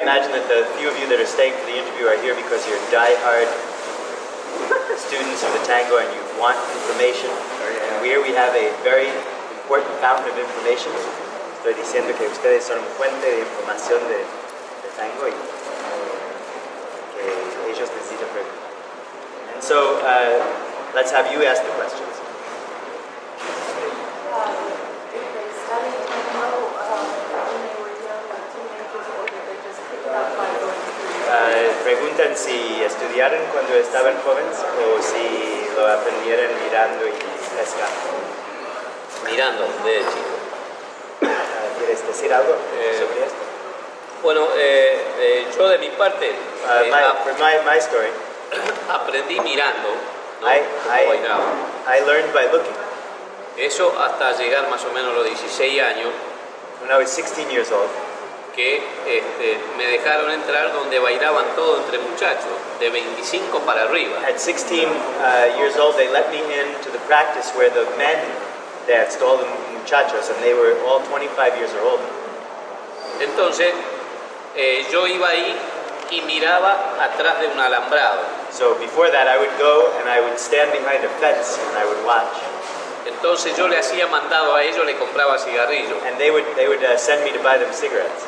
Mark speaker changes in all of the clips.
Speaker 1: Imagine that the few of you that are staying for the interview are here because you're die-hard students of the tango and you want information. And here we have a very important fountain of information. Estoy diciendo que ustedes son fuente de información de tango y que ellos necesitan preguntar. And so, let's have you ask the questions. Preguntan si estudiaron cuando estaban jóvenes o si lo aprendieron mirando y pescando.
Speaker 2: Mirando, de chico.
Speaker 1: ¿Quieres decir algo sobre esto?
Speaker 2: Bueno, yo de mi parte,
Speaker 1: my story,
Speaker 2: aprendí mirando, ¿no?
Speaker 1: I learned by looking.
Speaker 2: Eso hasta llegar más o menos a los 16 años.
Speaker 1: When I was 16 years old.
Speaker 2: Que me dejaron entrar donde bailaban todo entre muchachos, de 25 para arriba.
Speaker 1: At 16 years old, they let me in to the practice where the men danced, all the muchachos, and they were all 25 years or older.
Speaker 2: Entonces, yo iba ahí y miraba atrás de un alambrado.
Speaker 1: So before that, I would go and I would stand behind a fence and I would watch.
Speaker 2: Entonces yo le hacía mandado a ellos, le compraba cigarrillos.
Speaker 1: And they would send me to buy them cigarettes.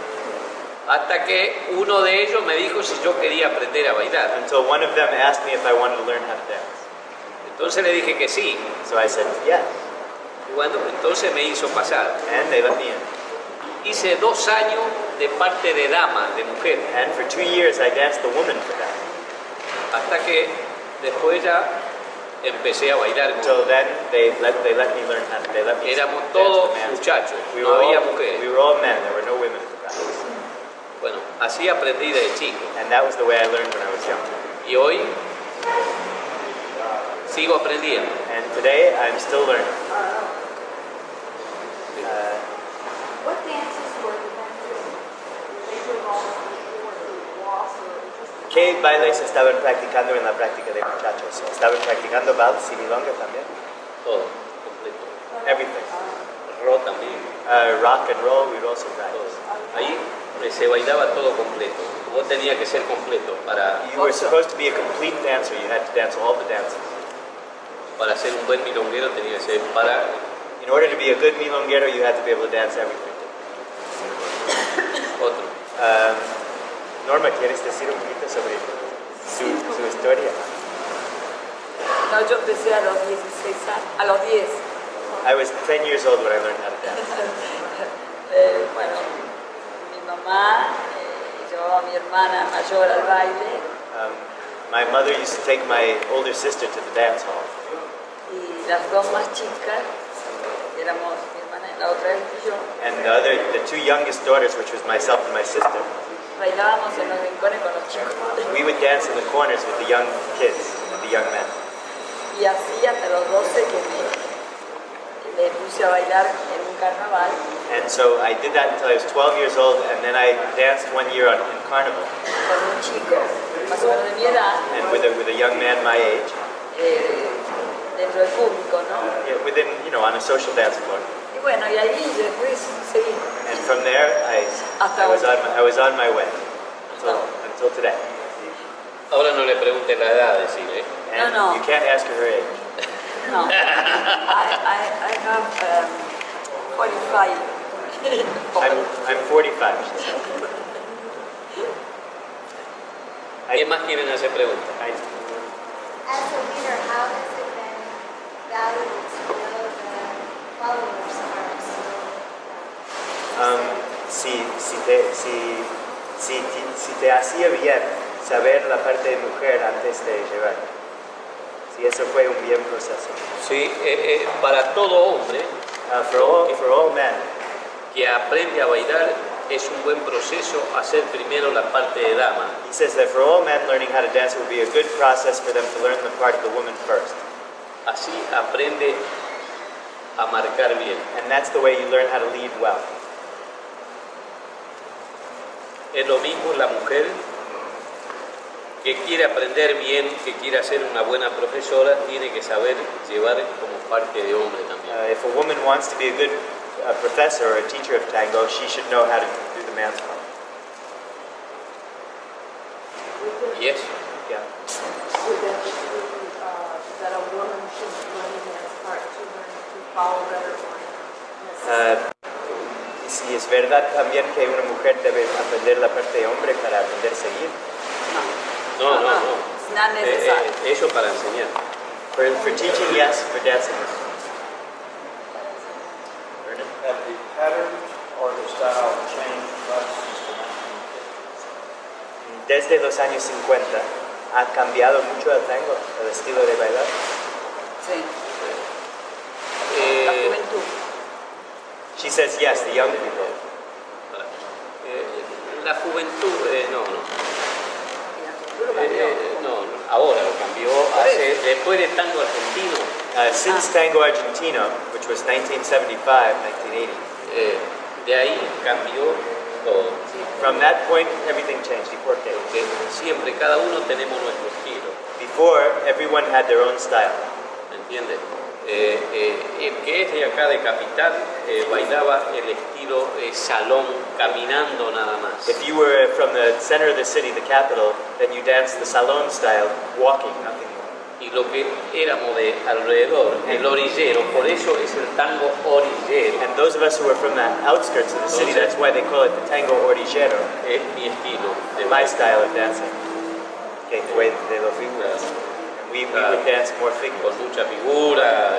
Speaker 2: Hasta que uno de ellos me dijo si yo quería aprender a bailar.
Speaker 1: Until one of them asked me if I wanted to learn how to dance.
Speaker 2: Entonces le dije que sí.
Speaker 1: So I said yes.
Speaker 2: Y bueno, entonces me hizo pasar.
Speaker 1: And they let me in.
Speaker 2: Hice 2 años de parte de dama, de mujer.
Speaker 1: And for 2 years I danced the woman for that.
Speaker 2: Hasta que después ya empecé a bailar.
Speaker 1: Until then they let me learn how to dance.
Speaker 2: Éramos todos muchachos, no había mujeres.
Speaker 1: We were all men, there were no women at the practice.
Speaker 2: Bueno, así aprendí de chico.
Speaker 1: And that was the way I learned when I was young.
Speaker 2: Y hoy sigo aprendiendo.
Speaker 1: And today I'm still learning.
Speaker 3: What dances were you doing? They were all waltz or
Speaker 1: ¿Qué bailes estaban practicando en la práctica de muchachos? ¿Estaban practicando vals y milonga también?
Speaker 2: Todo, completo.
Speaker 1: Everything.
Speaker 2: Rock también.
Speaker 1: Rock and roll, we would also practice.
Speaker 2: Ahí se bailaba todo completo. Vos tenía que ser completo para.
Speaker 1: You were supposed to be a complete dancer. You had to dance all the dances.
Speaker 2: Para ser un buen milonguero tenía que ser para.
Speaker 1: In order to be a good milonguero, you had to be able to dance everything.
Speaker 2: Otro.
Speaker 1: Norma, ¿quieres decir un poquito sobre su historia?
Speaker 4: No, yo empecé a los 16 años, a los 10.
Speaker 1: I was 10 years old when I learned how to dance.
Speaker 4: Bueno, mi mamá llevaba a mi hermana mayor al baile.
Speaker 1: My mother used to take my older sister to the dance hall.
Speaker 4: Y las dos más chicas, éramos mi hermana y la otra y yo.
Speaker 1: And the 2 youngest daughters, which was myself and my sister,
Speaker 4: bailábamos en los rincones con los chicos.
Speaker 1: we would dance in the corners with the young kids, with the young men.
Speaker 4: Y así hasta los 12 que me puse a bailar en un carnaval.
Speaker 1: And so I did that until I was 12 years old, and then I danced 1 year in carnival.
Speaker 4: Con un chico más o menos de mi edad.
Speaker 1: And with a young man my age.
Speaker 4: Dentro del público, ¿no?
Speaker 1: Yeah, within, on a social dance floor.
Speaker 4: Y bueno, y ahí después seguí.
Speaker 1: And from there, I was on my way until today.
Speaker 2: Ahora no le pregunte la edad, decirle.
Speaker 1: And
Speaker 4: no.
Speaker 1: You can't ask her age.
Speaker 4: No. I have 45.
Speaker 1: I'm 45.
Speaker 2: ¿Qué más quieren hacer preguntas?
Speaker 3: As a leader, how has it been valuable to know the followers
Speaker 1: Si te hacía bien saber la parte de mujer antes de llegar. Si eso fue un bien proceso.
Speaker 2: Sí, para todo hombre,
Speaker 1: for all men,
Speaker 2: que aprende a bailar, es un buen proceso hacer primero la parte de dama.
Speaker 1: He says that for all men learning how to dance, it would be a good process for them to learn the part of the woman first.
Speaker 2: Así aprende a marcar bien.
Speaker 1: And that's the way you learn how to lead well.
Speaker 2: Es lo mismo la mujer que quiere aprender bien, que quiere ser una buena profesora, tiene que saber llevar como parte de hombre también.
Speaker 1: If a woman wants to be a good professor or a teacher of tango, she should know how to do the man's part.
Speaker 2: Yes.
Speaker 1: Yeah.
Speaker 5: Would that be that a woman should learn and start to learn to follow better or
Speaker 1: Y si es verdad también que una mujer debe aprender la parte de hombre para aprender a seguir.
Speaker 2: No.
Speaker 4: It's not necessary.
Speaker 2: Eso para enseñar.
Speaker 1: For teaching, yes. For dancing, no. Vernon?
Speaker 6: Have the patterns or the style changed much since
Speaker 1: Desde los años 50 ha cambiado mucho el tango, el estilo de bailar.
Speaker 4: Sí. La juventud.
Speaker 1: She says yes, the young people.
Speaker 2: La juventud, no.
Speaker 4: Tú lo cambió.
Speaker 2: No, ahora lo cambió después del tango argentino.
Speaker 1: Since Tango Argentino, which was 1975, 1980,
Speaker 2: De ahí cambió todo.
Speaker 1: from that point, everything changed. ¿Por qué?
Speaker 2: Porque siempre cada uno tenemos nuestro estilo,
Speaker 1: Before, everyone had their own style.
Speaker 2: ¿me entiendes? El que es de acá de Capital bailaba el estilo salón, caminando nada más.
Speaker 1: If you were from the center of the city, the capital, then you danced the salon style, walking, nothing more.
Speaker 2: Y lo que éramos de alrededor, el orillero, por eso es el tango orillero.
Speaker 1: And those of us who are from the outskirts of the city, that's why they call it the tango orillero,
Speaker 2: Es mi estilo de
Speaker 1: my style of dancing. Que fue de los figuras. And we would dance more figures.
Speaker 2: con mucha figura,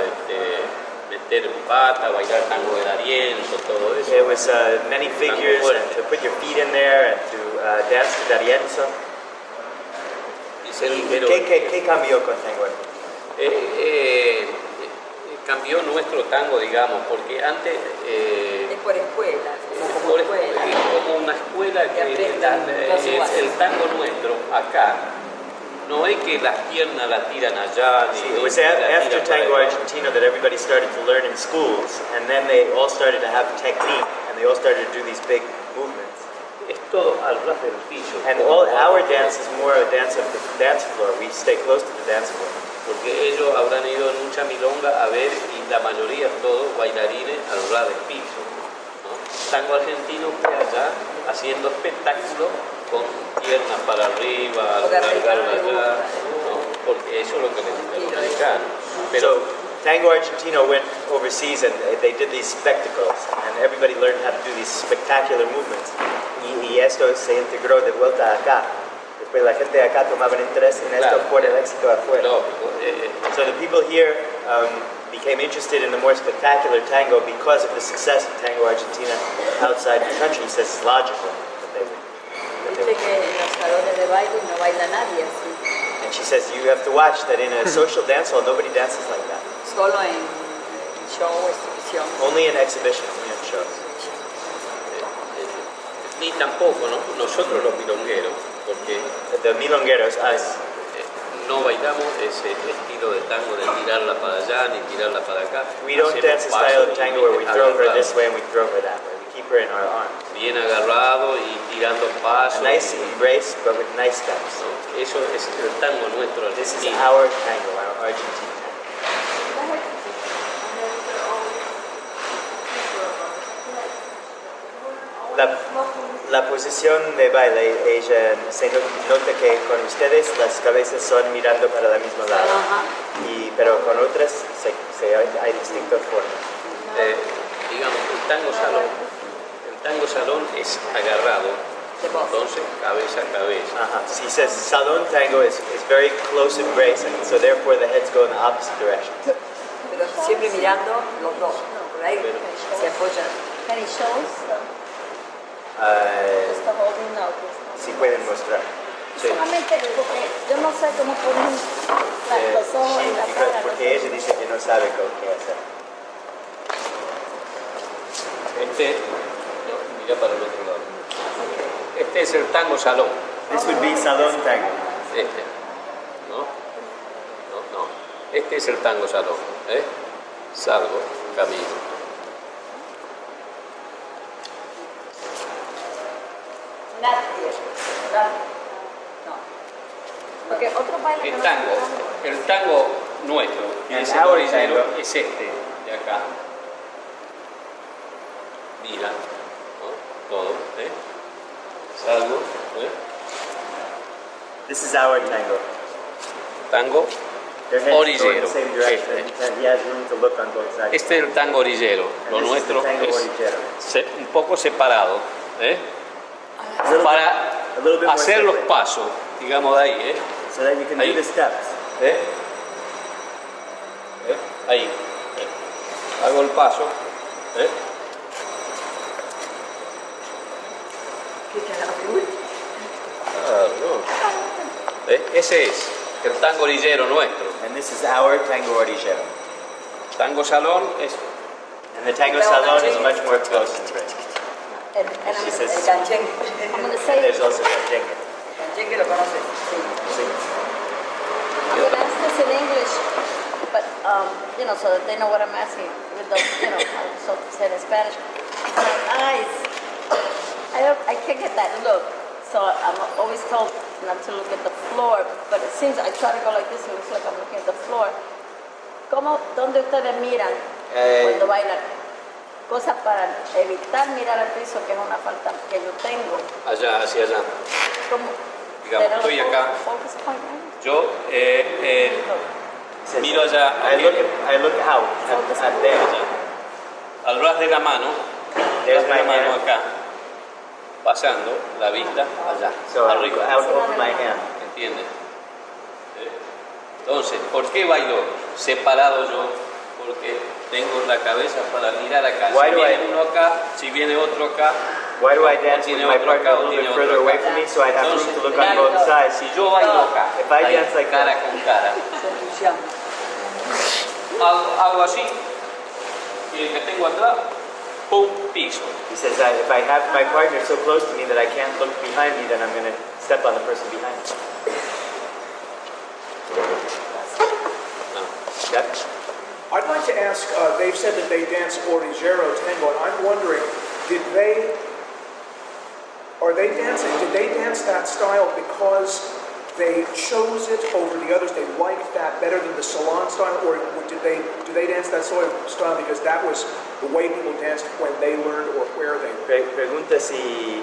Speaker 2: meter pata, bailar tango de Darienzo, todo eso.
Speaker 1: It was many figures, and to put your feet in there, and to dance to Darienzo.
Speaker 2: Y ser
Speaker 1: ¿Y
Speaker 2: pero,
Speaker 1: qué cambió con tango?
Speaker 2: cambió nuestro tango, digamos, porque antes
Speaker 4: Es por escuela. Como
Speaker 2: por
Speaker 4: escuela.
Speaker 2: como una escuela que
Speaker 4: aprendan los iguales.
Speaker 2: el tango nuestro acá no es que las piernas la tiran allá ni
Speaker 1: It was
Speaker 2: la
Speaker 1: after
Speaker 2: tiran para
Speaker 1: Tango
Speaker 2: allá.
Speaker 1: Argentino that everybody started to learn in schools, and then they all started to have technique, and they all started to do these big movements.
Speaker 2: Es todo al ras del piso.
Speaker 1: And all our dance is more a dance of the dance floor. We stay close to the dance floor.
Speaker 2: Porque ellos habrán ido en mucha milonga a ver y la mayoría todos bailarines al ras del piso, ¿no? Tango argentino fue allá haciendo espectáculos con piernas para arriba,
Speaker 4: Porque arriba
Speaker 2: largar
Speaker 4: no le
Speaker 2: allá,
Speaker 4: gusta.
Speaker 2: ¿no? Porque eso es lo que les gusta a los americanos.
Speaker 1: So Tango Argentino went overseas, and they did these spectacles, and everybody learned how to do these spectacular movements. Y esto se integró de vuelta acá. Después la gente de acá tomaba interés en esto
Speaker 2: Claro.
Speaker 1: por el éxito afuera.
Speaker 2: Lógico,
Speaker 1: So the people here became interested in the more spectacular tango because of the success of Tango Argentina outside the country. He says it's logical that they would.
Speaker 4: Dice que en los salones de baile no baila nadie así.
Speaker 1: And she says you have to watch that in a social dance hall, nobody dances like that.
Speaker 4: Solo en show o exhibición.
Speaker 1: Only in exhibitions, only in shows.
Speaker 2: ni tampoco, ¿no? Nosotros los milongueros, porque
Speaker 1: The milongueros, us,
Speaker 2: no bailamos ese estilo de tango de tirarla para allá ni tirarla para acá.
Speaker 1: we don't
Speaker 2: Hacemos
Speaker 1: dance a style of
Speaker 2: pasos
Speaker 1: tango where we throw her
Speaker 2: agarrados,
Speaker 1: this way and we throw her that way. We keep her in our arms.
Speaker 2: bien agarrado y tirando
Speaker 1: A
Speaker 2: pasos.
Speaker 1: nice embrace, but with nice steps.
Speaker 2: ¿no? Eso es el tango nuestro
Speaker 1: This is
Speaker 2: argentino.
Speaker 1: our tango, our Argentine tango. La posición de baile, ella se nota que con ustedes las cabezas son mirando para el mismo lado,
Speaker 4: Ajá.
Speaker 1: pero con otras hay distintas formas.
Speaker 2: Digamos, el tango salón es agarrado,
Speaker 4: De voz.
Speaker 2: entonces cabeza a cabeza.
Speaker 1: He says salon tango is very close embrace, and so therefore the heads go in the opposite direction.
Speaker 4: Pero siempre mirando los dos. Por ahí se apoyan.
Speaker 3: Any shows?
Speaker 1: Uh,
Speaker 3: Está holding no.
Speaker 1: si pueden mostrar. Sí.
Speaker 3: Solamente porque yo no sé cómo poner los ojos en la cara.
Speaker 1: Porque ella dice que no sabe qué hacer.
Speaker 2: Mira para el otro lado. Este es el tango salón.
Speaker 1: This would be salon tango.
Speaker 2: No. Este es el tango salón. Salgo, camino.
Speaker 4: No.
Speaker 3: Porque otro baile que
Speaker 2: El tango nuestro,
Speaker 1: El
Speaker 2: el
Speaker 1: tango
Speaker 2: orillero
Speaker 1: tango.
Speaker 2: es este de acá. Mira, ¿no? Todo, salgo,
Speaker 1: This is our tango.
Speaker 2: Tango
Speaker 1: Their heads go in
Speaker 2: orillero.
Speaker 1: the same direction, and he has room to look on both sides.
Speaker 2: Este es el tango orillero.
Speaker 1: And
Speaker 2: Lo
Speaker 1: this is
Speaker 2: nuestro
Speaker 1: the tango
Speaker 2: es
Speaker 1: orillero.
Speaker 2: un poco separado, ¿eh?
Speaker 1: A little
Speaker 2: Para
Speaker 1: a little bit more
Speaker 2: hacer los
Speaker 1: separate.
Speaker 2: pasos, digamos de ahí, ¿eh?
Speaker 1: So that you can
Speaker 2: Ahí.
Speaker 1: do the steps.
Speaker 2: ¿Eh? ¿Eh? Ahí. ¿Eh? Hago el paso. ¿Eh? Ah, no. ¿Eh? Ese es el tango orillero nuestro.
Speaker 1: And this is our tango orillero.
Speaker 2: Tango salón es
Speaker 1: And the tango salon is much more close and rich. She says,
Speaker 4: El canchen.
Speaker 3: I'm going to
Speaker 1: and
Speaker 3: say,
Speaker 1: there's also a jenga.
Speaker 4: Canchen que lo conoces. Sí.
Speaker 3: I'm going to ask this in English, but, so that they know what I'm asking, with the, so to say in Spanish. My eyes, I can't get that look, so I'm always told not to look at the floor, but it seems I try to go like this, and it looks like I'm looking at the floor. ¿Dónde ustedes miran cuando bailan? Cosa para evitar mirar al piso, que es una falta que yo tengo.
Speaker 2: allá, hacia allá.
Speaker 3: ¿Cómo?
Speaker 2: Digamos,
Speaker 3: Pero
Speaker 2: estoy acá.
Speaker 3: focus point, right?
Speaker 2: Yo
Speaker 1: Says,
Speaker 2: miro allá,
Speaker 1: I look out at there.
Speaker 2: al ras de la mano,
Speaker 1: There's
Speaker 2: ras de
Speaker 1: my
Speaker 2: la mano
Speaker 1: hand.
Speaker 2: acá, pasando la vista allá,
Speaker 1: So I look
Speaker 2: arriba.
Speaker 1: out over my hand.
Speaker 2: ¿Entiendes? Entonces, ¿por qué bailo separado yo? Porque tengo la cabeza para mirar acá.
Speaker 1: Why
Speaker 2: Si
Speaker 1: do
Speaker 2: viene
Speaker 1: I-
Speaker 2: uno acá, si viene otro acá,
Speaker 1: Why do I dance with
Speaker 2: tiene
Speaker 1: my
Speaker 2: otro
Speaker 1: partner
Speaker 2: acá
Speaker 1: a
Speaker 2: o
Speaker 1: little
Speaker 2: tiene
Speaker 1: bit
Speaker 2: otro
Speaker 1: further away
Speaker 2: acá.
Speaker 1: from me so I'd have room to look on
Speaker 2: Entonces,
Speaker 1: both sides?
Speaker 2: si yo bailo acá,
Speaker 1: If I
Speaker 2: ahí,
Speaker 1: dance like
Speaker 2: cara
Speaker 1: that,
Speaker 2: con cara,
Speaker 4: Seducción.
Speaker 2: hago así, y el que tengo atrás, pum, piso.
Speaker 1: he says that if I have my partner so close to me that I can't look behind me, then I'm going to step on the person behind me.
Speaker 2: No.
Speaker 1: Yep.
Speaker 7: I'd like to ask, they've said that they dance Orillero tango, and I'm wondering, did they dance that style because they chose it over the others, they liked that better than the salon style, or do they dance that style because that was the way people danced when they learned or where they learned?
Speaker 1: Pregunta si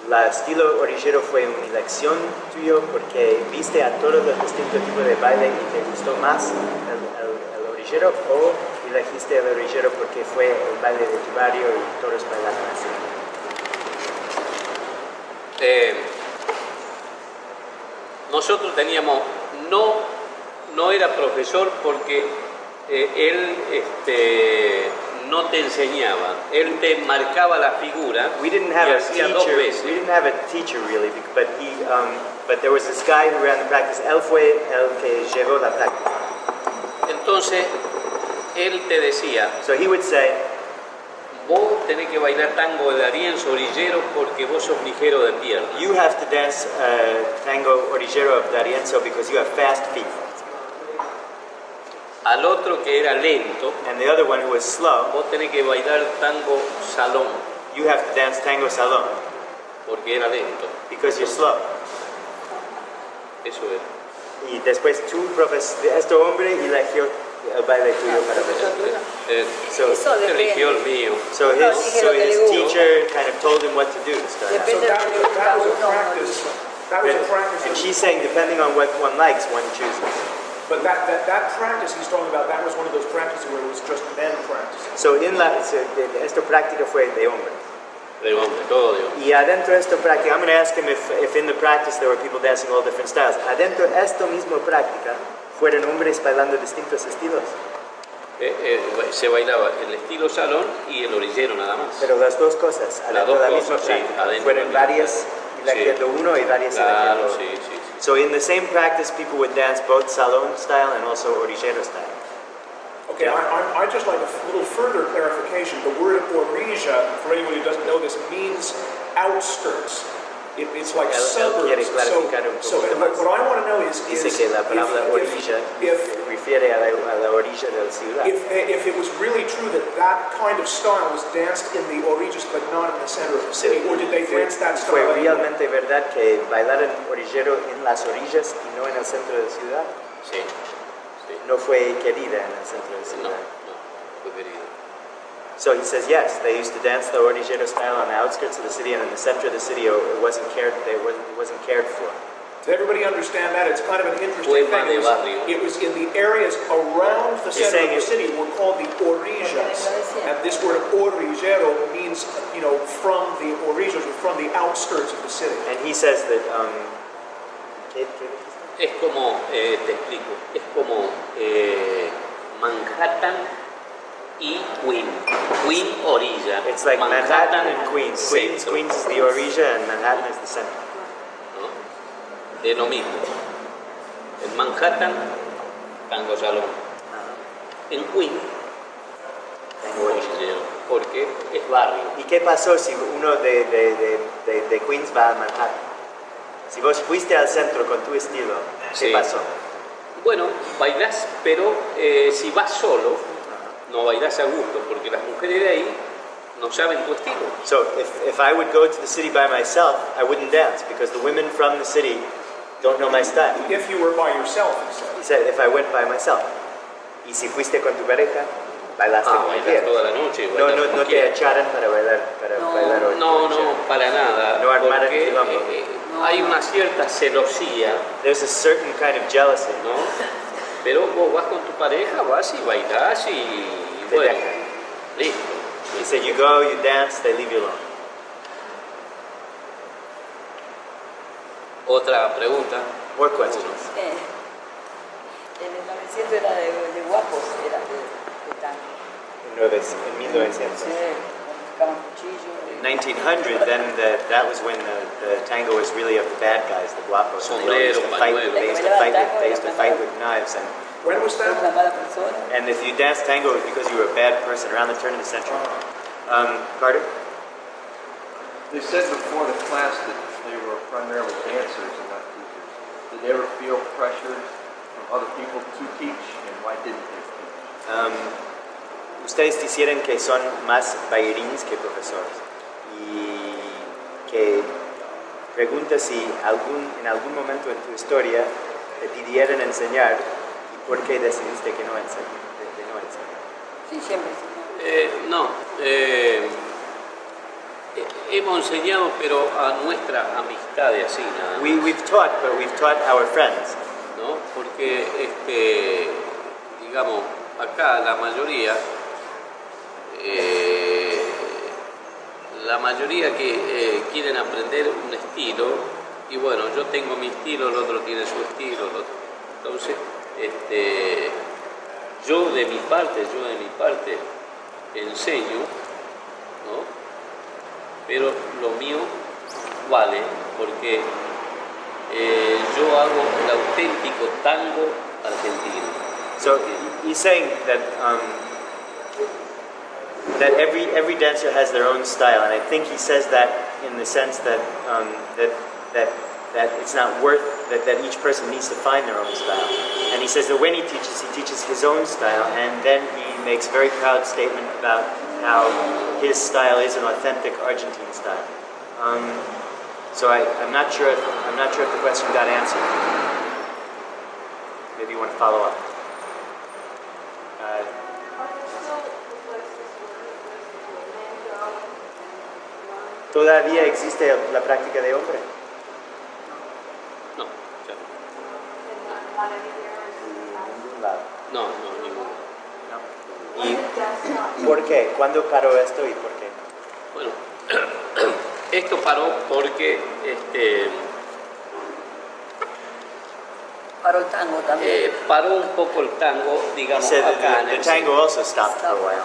Speaker 1: la estilo orillero fue una elección tuyo porque viste a todos los distintos tipos de baile y te gustó más el orillero, o elegiste el orillero porque fue el baile de tu barrio y todos bailaban así.
Speaker 2: Nosotros teníamos, no era profesor porque él no te enseñaba, él te marcaba la figura
Speaker 1: We didn't have
Speaker 2: y
Speaker 1: a
Speaker 2: hacía
Speaker 1: teacher.
Speaker 2: dos veces.
Speaker 1: We didn't have a teacher really, but there was this guy who ran the practice. Él fue el que llevó la práctica.
Speaker 2: Entonces, él te decía,
Speaker 1: So he would say,
Speaker 2: vos tenés que bailar tango de Arienzo orillero porque vos sos ligero de pierna.
Speaker 1: you have to dance tango orillero of D'Arienzo because you have fast feet.
Speaker 2: Al otro que era lento,
Speaker 1: And the other one who was slow,
Speaker 2: vos tenés que bailar tango salón
Speaker 1: you have to dance tango salon
Speaker 2: porque era lento.
Speaker 1: because you're slow.
Speaker 2: Eso es.
Speaker 1: Y después tu profesor, este hombre eligió el baile tuyo para
Speaker 4: Profesor
Speaker 1: ver.
Speaker 4: tuyo.
Speaker 1: So,
Speaker 4: Eso
Speaker 2: Eligió el
Speaker 4: depende.
Speaker 2: mío.
Speaker 1: so
Speaker 4: No,
Speaker 1: his,
Speaker 4: dije
Speaker 1: so
Speaker 4: lo que
Speaker 1: his
Speaker 4: le gusta.
Speaker 1: teacher kind of told him what to do to start out.
Speaker 7: So
Speaker 4: Depende
Speaker 7: that
Speaker 4: de lo que
Speaker 7: was a
Speaker 4: uno
Speaker 7: practice. That was a practice.
Speaker 1: And she's saying depending on what one likes, one chooses.
Speaker 7: But that practice he's talking about, that was one of those practices where it was just men practicing.
Speaker 1: So esta práctica fue de hombre.
Speaker 2: De hombre, todo de hombre.
Speaker 1: Y adentro de esta práctica, I'm going to ask him if in the practice there were people dancing all different styles. Adentro de esta misma práctica, fueron hombres bailando distintos estilos.
Speaker 2: Se bailaba el estilo salón y el orillero nada más.
Speaker 1: Pero las dos cosas,
Speaker 2: Las
Speaker 1: adentro
Speaker 2: dos
Speaker 1: de la
Speaker 2: cosas,
Speaker 1: misma
Speaker 2: sí,
Speaker 1: práctica.
Speaker 2: adentro
Speaker 1: Fueron
Speaker 2: de la misma
Speaker 1: varias
Speaker 2: práctica.
Speaker 1: eligiendo uno y varias
Speaker 2: Claro,
Speaker 1: eligiendo
Speaker 2: sí,
Speaker 1: otro.
Speaker 2: sí, sí.
Speaker 1: So in the same practice, people would dance both salon style and also orillero style.
Speaker 7: Okay, I'd just like a little further clarification. The word orilla, for anyone who doesn't know this, means outskirts. It's like
Speaker 1: Él
Speaker 7: suburbs.
Speaker 1: quiere clarificar un
Speaker 7: So
Speaker 1: poquito más.
Speaker 7: what I want to know is
Speaker 1: Dice que la palabra orilla
Speaker 7: if
Speaker 1: refiere a la orilla de la ciudad.
Speaker 7: if it was really true that that kind of style was danced in the orillas but not in the center of the city, or did they dance that
Speaker 1: Fue
Speaker 7: style?
Speaker 1: realmente verdad que bailaron orillero en las orillas y no en el centro de la ciudad.
Speaker 2: Sí, sí.
Speaker 1: No fue querida en el centro de la
Speaker 2: No,
Speaker 1: ciudad.
Speaker 2: no, fue querido.
Speaker 1: So he says yes, they used to dance the orillero style on the outskirts of the city, and in the center of the city it wasn't cared for.
Speaker 7: Does everybody understand that? It's kind of an interesting
Speaker 2: Poema
Speaker 7: thing.
Speaker 2: de barrio.
Speaker 7: It was in the areas around the center
Speaker 1: saying
Speaker 7: of the
Speaker 1: it-
Speaker 7: city were called the orillas. And this word orillero means, from the orillas, or from the outskirts of the city.
Speaker 1: And he says that,
Speaker 2: Es como, te explico, es como Manhattan y Queen. Queen orilla.
Speaker 1: it's like Manhattan and
Speaker 2: es
Speaker 1: Queens.
Speaker 2: centro,
Speaker 1: Queens is the orilla and Manhattan is the center.
Speaker 2: ¿no? De lo mismo. En Manhattan, tango salón. En Queen, tango orillero, porque es barrio.
Speaker 1: ¿Y qué pasó si uno de Queens va a Manhattan? Si vos fuiste al centro con tu estilo, ¿qué
Speaker 2: Sí.
Speaker 1: pasó?
Speaker 2: Bueno, bailás, pero si vas solo, no bailás a gusto, porque las mujeres de ahí no saben tu estilo.
Speaker 1: So if I would go to the city by myself, I wouldn't dance because the women from the city don't know my style.
Speaker 7: If you were by yourself, he said.
Speaker 1: He said, if I went by myself. Y si fuiste con tu pareja, bailaste como
Speaker 2: Bailás
Speaker 1: quieras.
Speaker 2: toda la noche.
Speaker 1: No,
Speaker 2: bailás
Speaker 1: no,
Speaker 2: como
Speaker 1: no te
Speaker 2: quieras.
Speaker 1: echaran para bailar, hoy.
Speaker 2: No, para nada.
Speaker 1: No armar
Speaker 2: porque
Speaker 1: quilombo.
Speaker 2: hay una cierta celosía,
Speaker 1: There's a certain kind of jealousy.
Speaker 2: ¿no? Pero vos vas con tu pareja, vas y bailás y
Speaker 1: Te
Speaker 2: bueno,
Speaker 1: dejan.
Speaker 2: listo.
Speaker 1: He said, you go, you dance, they leave you alone.
Speaker 2: Otra pregunta.
Speaker 1: More questions.
Speaker 4: En el 900 era de guapos, era de tango.
Speaker 1: En 1900.
Speaker 4: Sí, buscaban cuchillos.
Speaker 1: In 1900, then that was when the tango was really of the bad guys, the guapos. And they used to fight.
Speaker 2: Sombrero,
Speaker 1: They used to fight with knives.
Speaker 7: When was
Speaker 4: Una
Speaker 7: that?
Speaker 4: mala persona.
Speaker 1: And if you danced tango, it was because you were a bad person around the turn of the century. Carter?
Speaker 6: They said before the class that they were primarily dancers and not teachers. Did they ever feel pressured from other people to teach, and why didn't they teach?
Speaker 1: Ustedes dijeron que son más bailarines que profesores. Y que pregunta si en algún momento en tu historia te pidieron enseñar y por qué decidiste que no enseñar.
Speaker 4: Sí, siempre.
Speaker 2: Hemos enseñado, pero a nuestra amistad de así, nada más,
Speaker 1: We've taught, but we've taught our friends.
Speaker 2: ¿no? Porque, digamos, acá la mayoría que quieren aprender un estilo, y bueno, yo tengo mi estilo, el otro tiene su estilo, el otro. Entonces, yo de mi parte enseño, ¿no? Pero lo mío vale, porque yo hago el auténtico tango argentino.
Speaker 1: So he's saying that that every dancer has their own style, and I think he says that in the sense that that it's not worth that each person needs to find their own style. And he says that when he teaches his own style, and then he makes a very proud statement about how his style is an authentic Argentine style. So I'm not sure if the question got answered. Maybe you want to follow up. ¿Todavía existe la práctica de hombre?
Speaker 2: No, ya no. Ninguno.
Speaker 1: ¿Y por qué? ¿Cuándo paró esto y por qué?
Speaker 2: Bueno, esto paró porque
Speaker 4: Paró el tango también.
Speaker 2: paró un poco el tango,
Speaker 1: He
Speaker 2: digamos,
Speaker 1: said
Speaker 2: acá
Speaker 1: that
Speaker 2: en
Speaker 1: the
Speaker 2: el
Speaker 1: tango
Speaker 2: centro.
Speaker 1: also stopped for a while.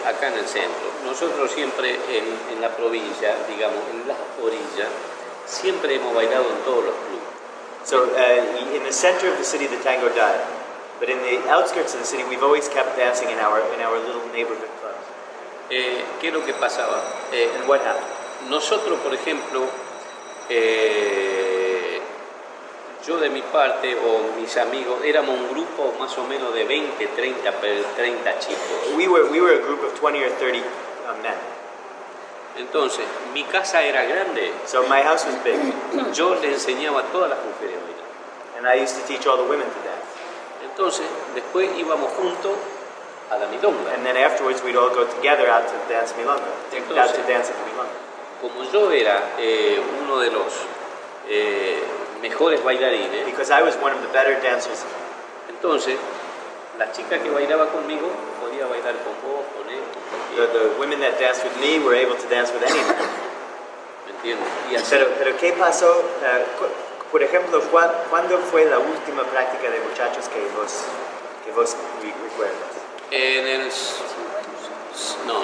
Speaker 2: Acá en el centro. Nosotros siempre en la provincia, digamos, en las orillas, siempre hemos bailado en todos los clubes.
Speaker 1: So in the center of the city, the tango died, but in the outskirts of the city, we've always kept dancing in our little neighborhood clubs.
Speaker 2: ¿Qué es lo que pasaba?
Speaker 1: And what happened?
Speaker 2: Nosotros, por ejemplo, yo de mi parte o mis amigos éramos un grupo más o menos de 20, 30 chicos.
Speaker 1: We were a group of 20 or 30 men.
Speaker 2: Entonces, mi casa era grande.
Speaker 1: So my house was big,
Speaker 2: Yo le enseñaba a todas las mujeres a bailar.
Speaker 1: and I used to teach all the women to dance.
Speaker 2: Entonces, después íbamos juntos a la milonga.
Speaker 1: And then afterwards, we'd all go together out to dance milonga, out to dance at the milonga.
Speaker 2: Como yo era uno de los mejores bailarines.
Speaker 1: because I was one of the better dancers.
Speaker 2: Entonces, la chica que bailaba conmigo podía bailar con vos, con él, con cualquiera.
Speaker 1: The women that danced with me were able to dance with anyone.
Speaker 2: ¿Me entiendes? Y así,
Speaker 1: Pero ¿qué pasó? Por ejemplo, ¿cuándo fue la última práctica de muchachos que vos recuerdas?
Speaker 2: en el... No.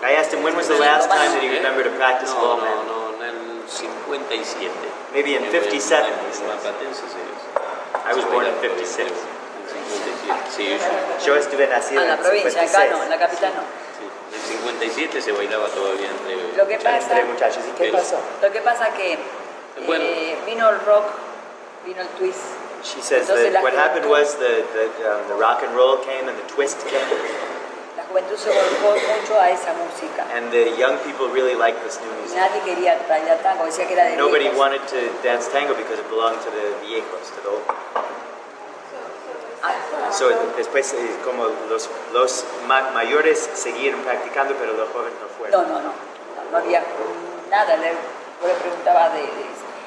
Speaker 1: I asked him when was the last time that he remembered to practice ball man.
Speaker 2: No, en el 57.
Speaker 1: Maybe in 57, he says. I was born in 56.
Speaker 2: Sí,
Speaker 1: Yo estuve nacido
Speaker 4: En la
Speaker 1: en
Speaker 4: provincia,
Speaker 1: 56.
Speaker 4: acá no, en la capital no.
Speaker 2: en el 57 se bailaba todavía entre...
Speaker 4: Lo que pasa,
Speaker 1: Entre muchachos. ¿Y qué
Speaker 2: Pero-
Speaker 1: pasó?
Speaker 4: lo que pasa que
Speaker 2: Bueno.
Speaker 4: vino el rock, vino el twist.
Speaker 1: She says
Speaker 4: Entonces,
Speaker 1: that
Speaker 4: la
Speaker 1: what happened
Speaker 4: juventud-
Speaker 1: was the rock and roll came and the twist came,
Speaker 4: La juventud se volcó mucho a esa música.
Speaker 1: and the young people really liked this new music.
Speaker 4: Nadie quería bailar tango, decía que era de
Speaker 1: Nobody
Speaker 4: viejos.
Speaker 1: wanted to dance tango because it belonged to the viejos, to the old.
Speaker 4: Ah,
Speaker 1: So después como los mayores siguieron practicando, pero los jóvenes no fueron.
Speaker 4: no había nada. Yo le preguntaba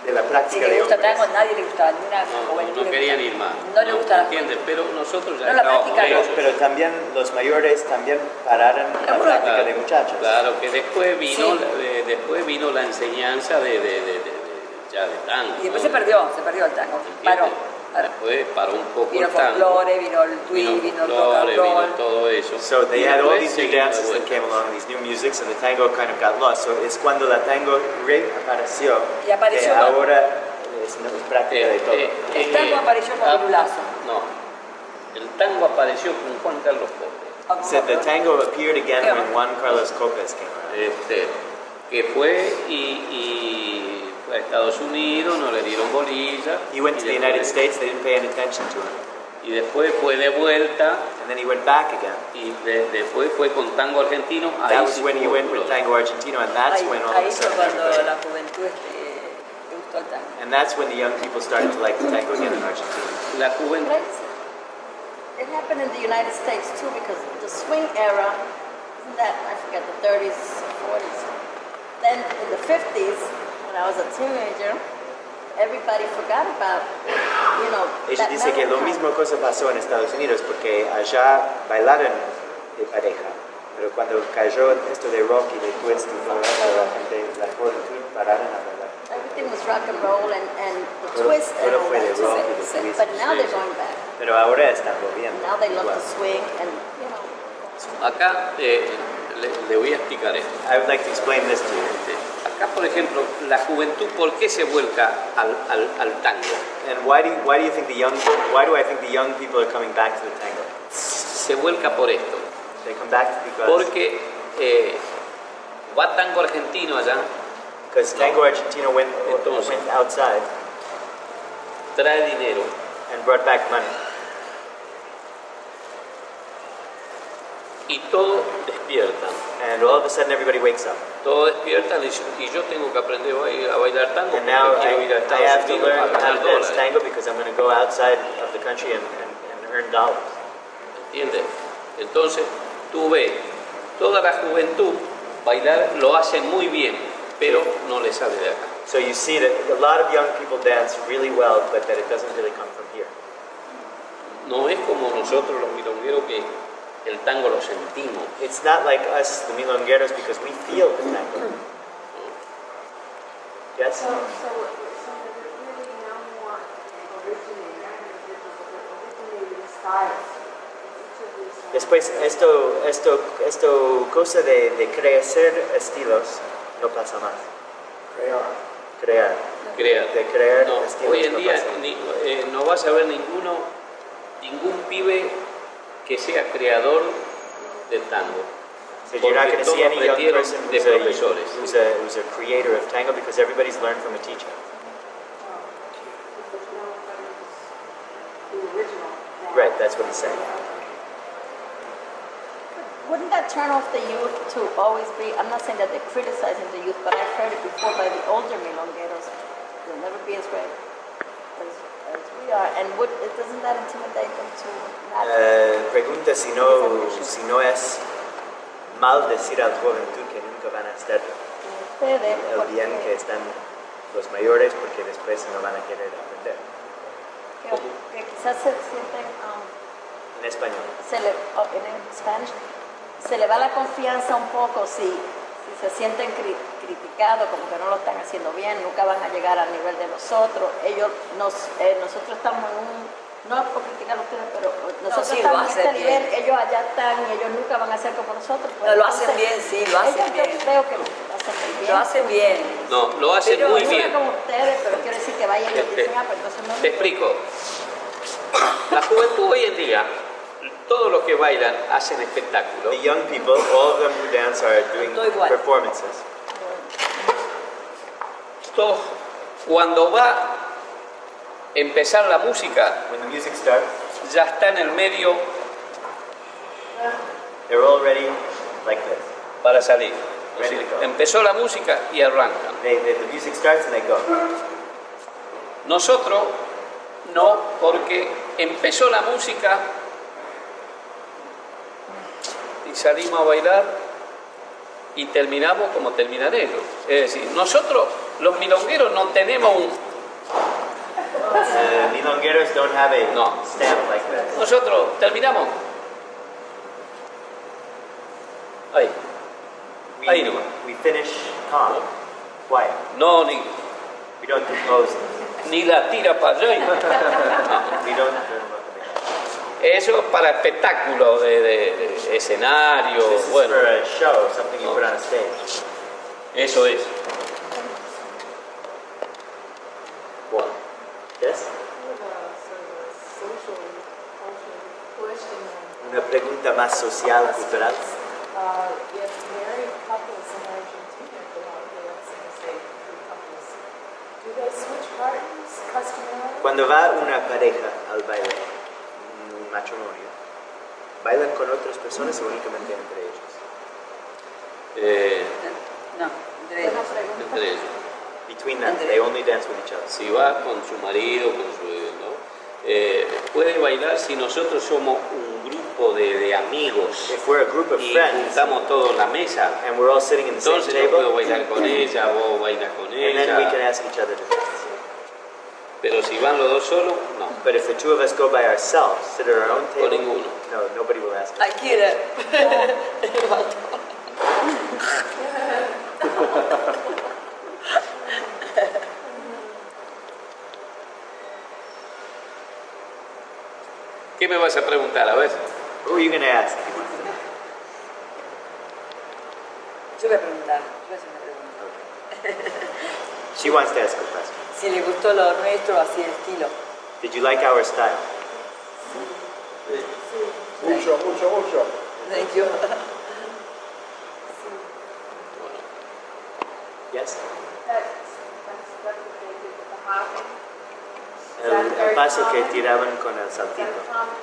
Speaker 1: De la
Speaker 4: si
Speaker 1: práctica
Speaker 4: le
Speaker 1: de
Speaker 4: gusta
Speaker 1: hombres.
Speaker 4: tango, nadie le gustaba, ni una juventud.
Speaker 2: No
Speaker 4: le
Speaker 2: querían
Speaker 4: gustaba.
Speaker 2: ir más.
Speaker 4: No le gusta la
Speaker 2: ¿Entiendes? Pero nosotros ya
Speaker 4: No la
Speaker 2: estábamos
Speaker 4: practican.
Speaker 2: lejos.
Speaker 1: Pero también los mayores también pararon la
Speaker 4: Algunos-
Speaker 1: práctica de muchachos.
Speaker 2: Claro, que después vino,
Speaker 4: Sí.
Speaker 2: después vino la enseñanza ya de tango.
Speaker 4: Y después
Speaker 2: ¿no?
Speaker 4: se perdió el tango. Paró.
Speaker 2: Después paró un poco
Speaker 4: Vino
Speaker 2: el tango.
Speaker 4: folclore, vino el twist, vino el rock and
Speaker 2: vino
Speaker 4: roll.
Speaker 2: todo eso.
Speaker 1: So they
Speaker 2: Y
Speaker 1: had all
Speaker 2: después
Speaker 1: these new
Speaker 2: seguimos de
Speaker 1: dances that
Speaker 2: vuelta.
Speaker 1: came along, these new musics, and the tango kind of got lost. So es cuando la tango reapareció,
Speaker 4: Y apareció
Speaker 1: que
Speaker 4: con-
Speaker 1: ahora es práctica de todo.
Speaker 4: El tango apareció con Lulazo.
Speaker 2: No, el tango apareció con Juan Carlos Cope,
Speaker 1: So the tango appeared again
Speaker 4: Yeah.
Speaker 1: when Juan Carlos Copes came around.
Speaker 2: que fue y fue a Estados Unidos, no le dieron bolilla.
Speaker 1: He went
Speaker 2: y
Speaker 1: to the
Speaker 2: después-
Speaker 1: United States, they didn't pay any attention to him.
Speaker 2: Y después fue de vuelta
Speaker 1: And then he went back again.
Speaker 2: y después fue con tango argentino.
Speaker 1: That
Speaker 2: Ahí
Speaker 1: was
Speaker 2: sí
Speaker 1: when he
Speaker 2: tuvo
Speaker 1: went with
Speaker 2: furor.
Speaker 1: tango argentino, and that's when all of
Speaker 4: Ahí
Speaker 1: a
Speaker 4: fue
Speaker 1: sudden
Speaker 4: cuando
Speaker 1: everybody-
Speaker 4: la juventud le gustó el tango.
Speaker 1: and that's when the young people started to like the tango again in Argentina.
Speaker 2: La juventud.
Speaker 3: It happened in the United States too because the swing era, isn't that, I forget, the 30s, 40s. Then in the 50s, when I was a teenager, everybody forgot about,
Speaker 1: Ella
Speaker 3: that
Speaker 1: dice que lo
Speaker 3: melodrama.
Speaker 1: mismo cosa pasó en Estados Unidos porque allá bailaron de pareja, pero cuando cayó esto de rock y de twist y todo eso, la gente, la juventud pararon a bailar.
Speaker 3: Everything was rock and roll and the
Speaker 1: Todo-
Speaker 3: twist and
Speaker 1: todo
Speaker 3: all
Speaker 1: fue de
Speaker 3: that.
Speaker 1: rock y de twist.
Speaker 3: But now they're going back.
Speaker 1: Pero ahora están volviendo.
Speaker 3: Now they love
Speaker 1: igual.
Speaker 3: to swing and,
Speaker 2: Acá le voy a explicar esto.
Speaker 1: I would like to explain this to you.
Speaker 2: Acá, por ejemplo, la juventud, ¿por qué se vuelca al tango?
Speaker 1: And why do you think why do I think the young people are coming back to the tango?
Speaker 2: Se vuelca por esto.
Speaker 1: They come back because
Speaker 2: Va tango argentino allá,
Speaker 1: tango argentino went
Speaker 2: Entonces.
Speaker 1: outside
Speaker 2: trae dinero.
Speaker 1: and brought back money.
Speaker 2: Y todo despiertan.
Speaker 1: And all of a sudden everybody wakes up.
Speaker 2: Todo despiertan y yo tengo que aprender a bailar tango
Speaker 1: And now
Speaker 2: porque quiero ir a
Speaker 1: I have
Speaker 2: Estados
Speaker 1: to
Speaker 2: Unidos
Speaker 1: learn
Speaker 2: a
Speaker 1: how
Speaker 2: ganar
Speaker 1: to dance
Speaker 2: dólares.
Speaker 1: tango because I'm going to go outside of the country and earn dollars.
Speaker 2: ¿Entiendes? Entonces, tú ves, toda la juventud bailar lo hacen muy bien, pero no le sale de acá.
Speaker 1: So you see that a lot of young people dance really well, but that it doesn't really come from here.
Speaker 2: No es como nosotros los milongueros que el tango lo sentimos.
Speaker 1: It's not like us, the milongueros, because we feel the tango. Yes?
Speaker 5: So there's really no more originating styles.
Speaker 1: Después, esto cosa de crecer estilos no pasa más. Crear. De crear
Speaker 2: No,
Speaker 1: estilos
Speaker 2: hoy en
Speaker 1: no
Speaker 2: día
Speaker 1: pasa.
Speaker 2: no vas a ver ningún pibe que sea creador de tango.
Speaker 1: So you're not
Speaker 2: Porque
Speaker 1: going to see
Speaker 2: todos
Speaker 1: any young
Speaker 2: aprendieron
Speaker 1: person
Speaker 2: de profesores.
Speaker 1: who's a creator of tango because everybody's learned from a teacher. Right, that's what he's saying.
Speaker 3: wouldn't that turn off the youth to always be, I'm not saying that they're criticizing the youth, but I've heard it before by the older milongueros, they'll never be as great as we are, and doesn't that intimidate them to not...
Speaker 1: Pregunta si no es mal decir al juventud que nunca van a estar
Speaker 3: Ustedes,
Speaker 1: el bien
Speaker 3: porque
Speaker 1: que están los mayores porque después no van a querer aprender.
Speaker 3: Que quizás se sienten,
Speaker 1: En español.
Speaker 3: en Spanish, se le va la confianza un poco si se sienten criticados, como que no lo están haciendo bien, nunca van a llegar al nivel de nosotros. Nosotros estamos en un, no es por criticar a ustedes, pero nosotros
Speaker 4: sí,
Speaker 3: estamos
Speaker 4: lo
Speaker 3: en este
Speaker 4: hacen bien.
Speaker 3: nivel, ellos allá están y ellos nunca van a ser como nosotros. Pues,
Speaker 4: No, lo hacen bien, sí, lo hacen
Speaker 3: ellos
Speaker 4: bien.
Speaker 3: Yo creo que lo hacen muy bien.
Speaker 4: Lo hacen bien.
Speaker 2: No, lo hacen
Speaker 3: Pero
Speaker 2: muy
Speaker 3: nunca
Speaker 2: bien.
Speaker 3: como ustedes, pero quiero decir que vayan y dicen, pues entonces no.
Speaker 2: Te explico. La juventud hoy en día, todos los que bailan hacen espectáculos.
Speaker 1: The young people, all of them who dance are doing
Speaker 4: Todo igual.
Speaker 1: performances.
Speaker 2: Todos, cuando va a empezar la música,
Speaker 1: When the music starts,
Speaker 2: ya está en el medio
Speaker 1: they're all ready like this.
Speaker 2: para salir.
Speaker 1: Ready to go.
Speaker 2: Empezó la música y arrancan.
Speaker 1: The music starts and they go.
Speaker 2: Nosotros no, porque empezó la música y salimos a bailar y terminamos como terminan ellos. Es decir, nosotros los milongueros no tenemos un...
Speaker 1: Milongueros don't have a
Speaker 2: No.
Speaker 1: stamp like this.
Speaker 2: Nosotros terminamos. Ahí. Ahí nomás.
Speaker 1: We finish calm, quiet.
Speaker 2: No,
Speaker 1: We don't compose.
Speaker 2: ni la tira para allá.
Speaker 1: We don't.
Speaker 2: Eso es para espectáculos de escenario,
Speaker 1: This is
Speaker 2: bueno,
Speaker 1: for a show, something you put on a stage.
Speaker 2: eso es. Bueno,
Speaker 1: Yes?
Speaker 5: I have a sort of a social, cultural question.
Speaker 1: Una pregunta más social, cultural.
Speaker 5: If married couples in Argentina go out dancing, say three couples, do they switch partners customarily?
Speaker 1: Cuando va una pareja al baile, un matrimonio, ¿bailan con otras personas o únicamente entre ellos?
Speaker 4: No, entre ellos.
Speaker 2: entre ellos.
Speaker 1: Between them, they only dance with each other.
Speaker 2: Si va con su marido, con su... ¿no? Puede bailar si nosotros somos un grupo de amigos
Speaker 1: If we're a group of
Speaker 2: y
Speaker 1: friends
Speaker 2: juntamos todos en la mesa,
Speaker 1: and we're all sitting in the same
Speaker 2: entonces yo puedo
Speaker 1: table,
Speaker 2: bailar con ella, vos bailas con
Speaker 1: and then we can
Speaker 2: ella,
Speaker 1: ask each other to dance.
Speaker 2: pero si van los dos solos, no,
Speaker 1: But if the two of us go by ourselves, sit at our own
Speaker 2: con
Speaker 1: table,
Speaker 2: ninguno.
Speaker 1: no, nobody will ask us.
Speaker 4: Ay, quiere.
Speaker 2: ¿Qué me vas a preguntar? A ver.
Speaker 1: Who are you going to ask?
Speaker 4: Yo voy a preguntar, yo voy a hacer una pregunta.
Speaker 1: She wants to ask a question.
Speaker 4: Si le gustó lo nuestro, así el estilo.
Speaker 1: Did you like our style?
Speaker 7: Mucho, mucho, mucho.
Speaker 4: Thank you.
Speaker 1: Yes?
Speaker 5: That's what they did with the hopping. Is that
Speaker 1: El
Speaker 5: very
Speaker 1: paso que
Speaker 5: common?
Speaker 1: tiraban con el
Speaker 5: Is that
Speaker 1: saltito.
Speaker 5: common?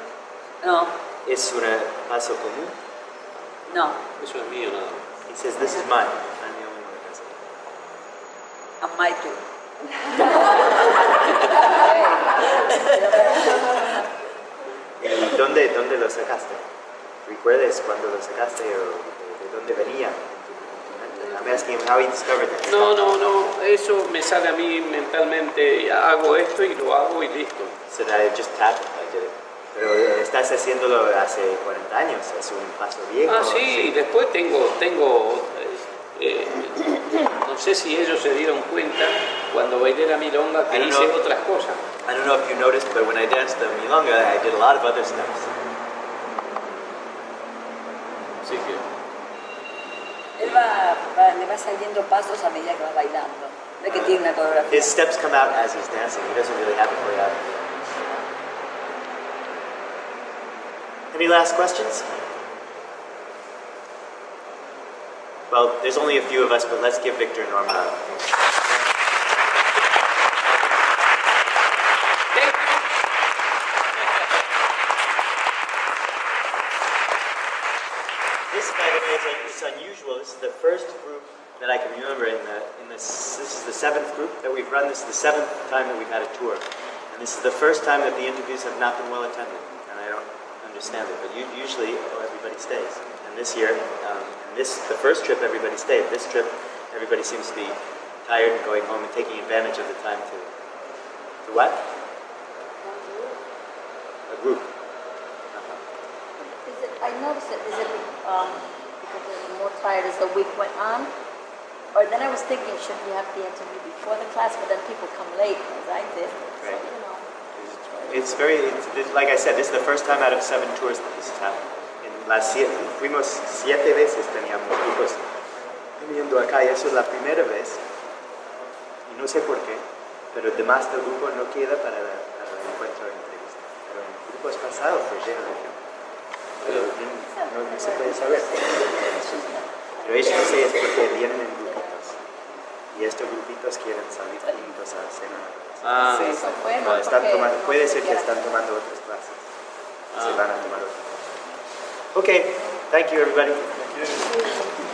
Speaker 4: No,
Speaker 1: ¿Es un paso común?
Speaker 4: no.
Speaker 2: Eso es mío nada más.
Speaker 1: He says, this is mine. I'm the only one that does it.
Speaker 4: And my too.
Speaker 1: ¿Y dónde lo sacaste? ¿Recuerdas cuándo lo sacaste o de dónde venía? I'm asking him how he discovered that.
Speaker 2: No, eso me sale a mí mentalmente, hago esto y lo hago y listo.
Speaker 1: So that I just tapped it, I did it. Pero estás haciéndolo hace 40 años, es un paso viejo.
Speaker 2: Ah, sí, después tengo no sé si ellos se dieron cuenta cuando bailé la milonga que
Speaker 1: I don't
Speaker 2: hice
Speaker 1: know.
Speaker 2: otras cosas.
Speaker 1: I don't know if you noticed, but when I danced the milonga, I did a lot of other steps.
Speaker 2: Así que,
Speaker 4: Él le va saliendo pasos a medida que va bailando. No es que tiene una coreografía.
Speaker 1: His steps come out as he's dancing. He doesn't really have a choreography. Any last questions? Well, there's only a few of us, but let's give Victor and Norma a This, by the way, is unusual. This is the first group that I can remember this is the 7th group that we've run. This is the 7th time that we've had a tour. And this is the first time that the interviews have not been well attended. And I don't understand it, but usually everybody stays. And this year, the first trip everybody stayed. This trip, everybody seems to be tired and going home and taking advantage of the time to what? A group.
Speaker 3: Is it, I noticed it, is it because they're more tired as the week went on? Or then I was thinking, should we have the interview before the class, but then people come late, as I did. So,
Speaker 1: Right.
Speaker 3: you know.
Speaker 1: It's like I said, this is the first time out of 7 tours that this has happened. Fuimos 7 veces, teníamos grupos viniendo acá y eso es la primera vez. Y no sé por qué, pero el demás del grupo no queda para el encuentro de entrevista. Pero en grupos pasados fue lleno de gente. Pero no se puede saber. Pero eso no sé, es porque vienen en grupitos. Y estos grupitos quieren salir juntos a hacer una cosa.
Speaker 2: Ah,
Speaker 3: Sí, eso fue, ¿no?
Speaker 1: No, están
Speaker 3: Porque
Speaker 1: tomando, puede ser que
Speaker 3: no
Speaker 1: están tomando otras clases. Se
Speaker 2: Ah.
Speaker 1: van a tomar otras. Okay, thank you everybody.
Speaker 3: quiera-